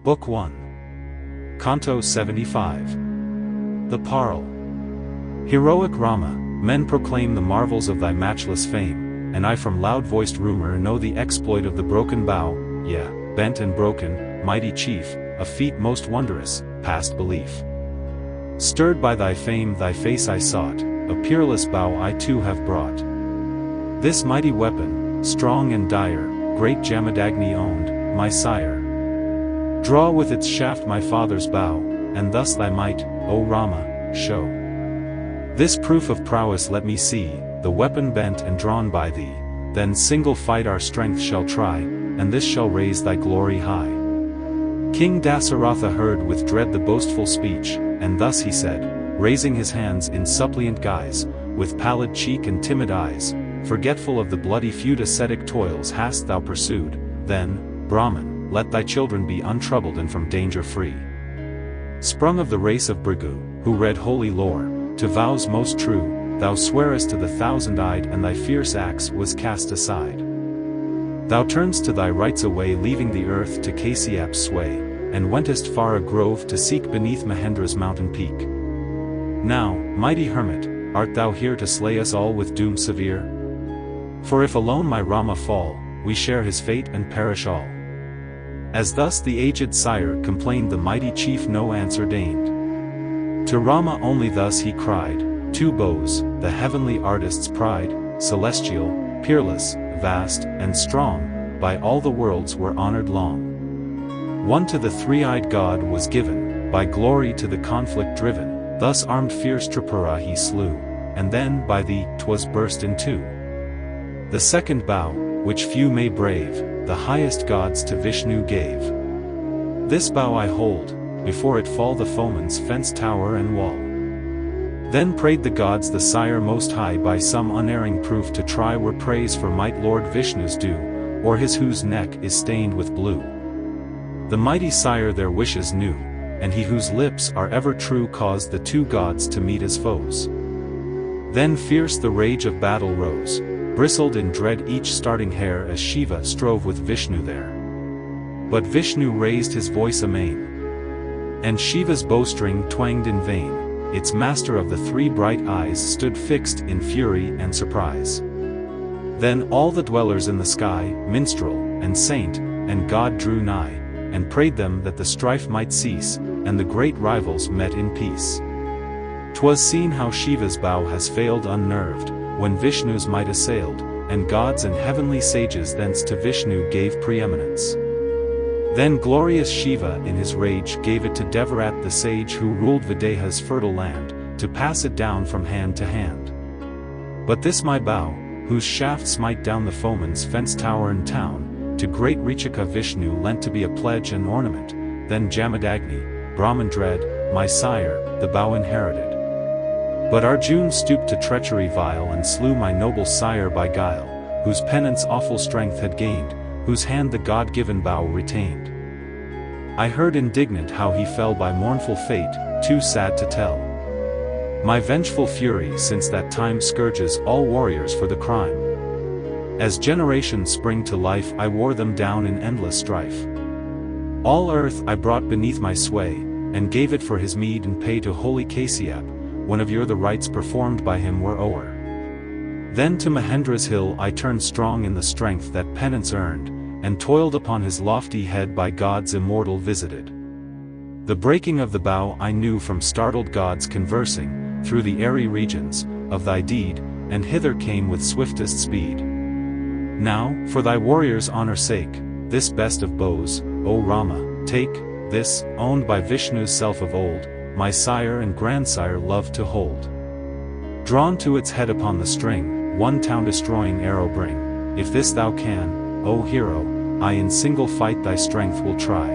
Book 1. Canto 75. The Parle. Heroic Rama, men proclaim the marvels of thy matchless fame, and I from loud-voiced rumor know the exploit of the broken bow, yeah, bent and broken, mighty chief, a feat most wondrous, past belief. Stirred by thy fame thy face I sought, a peerless bow I too have brought. This mighty weapon, strong and dire, great Jamadagni owned, my sire. Draw with its shaft my father's bow, and thus thy might, O Rama, show. This proof of prowess let me see, the weapon bent and drawn by thee, then single fight our strength shall try, and this shall raise thy glory high. King Dasaratha heard with dread the boastful speech, and thus he said, raising his hands in suppliant guise, with pallid cheek and timid eyes, forgetful of the bloody feud ascetic toils hast thou pursued, then, Brahman, let thy children be untroubled and from danger free. Sprung of the race of Bhrigu, who read holy lore, to vows most true, thou swearest to the thousand-eyed and thy fierce axe was cast aside. Thou turnedst to thy rights away leaving the earth to Kasyap's sway, and wentest far a grove to seek beneath Mahendra's mountain peak. Now, mighty hermit, art thou here to slay us all with doom severe? For if alone my Rama fall, we share his fate and perish all. As thus the aged sire complained the mighty chief no answer deigned. To Rama only thus he cried, two bows, the heavenly artist's pride, celestial, peerless, vast, and strong, by all the worlds were honored long. One to the three-eyed god was given, by glory to the conflict driven, thus armed fierce Tripura he slew, and then by thee 'twas burst in two. The second bow, which few may brave, the highest gods to Vishnu gave. This bow I hold, before it fall the foeman's fence tower and wall. Then prayed the gods the sire most high by some unerring proof to try were praise for might Lord Vishnu's due, or his whose neck is stained with blue. The mighty sire their wishes knew, and he whose lips are ever true caused the two gods to meet as foes. Then fierce the rage of battle rose, bristled in dread each starting hair as Shiva strove with Vishnu there. But Vishnu raised his voice amain, and Shiva's bowstring twanged in vain, its master of the three bright eyes stood fixed in fury and surprise. Then all the dwellers in the sky, minstrel, and saint, and god drew nigh, and prayed them that the strife might cease, and the great rivals met in peace. 'Twas seen how Shiva's bow has failed unnerved, when Vishnu's might assailed, and gods and heavenly sages thence to Vishnu gave preeminence. Then glorious Shiva in his rage gave it to Devarat the sage who ruled Videha's fertile land, to pass it down from hand to hand. But this my bow, whose shaft smite down the foeman's fence tower and town, to great Richika Vishnu lent to be a pledge and ornament, then Jamadagni, Brahman dread, my sire, the bow inherited. But Arjun stooped to treachery vile and slew my noble sire by guile, whose penance awful strength had gained, whose hand the God-given bow retained. I heard indignant how he fell by mournful fate, too sad to tell. My vengeful fury since that time scourges all warriors for the crime. As generations spring to life I wore them down in endless strife. All earth I brought beneath my sway, and gave it for his meed and pay to holy Kasyap, when of yore the rites performed by him were o'er. Then to Mahendra's hill I turned strong in the strength that penance earned, and toiled upon his lofty head by gods immortal visited. The breaking of the bow I knew from startled gods conversing, through the airy regions, of thy deed, and hither came with swiftest speed. Now, for thy warriors' honor sake, this best of bows, O Rama, take, this, owned by Vishnu's self of old, my sire and grandsire loved to hold. Drawn to its head upon the string, one town-destroying arrow bring. If this thou can, O hero, I in single fight thy strength will try.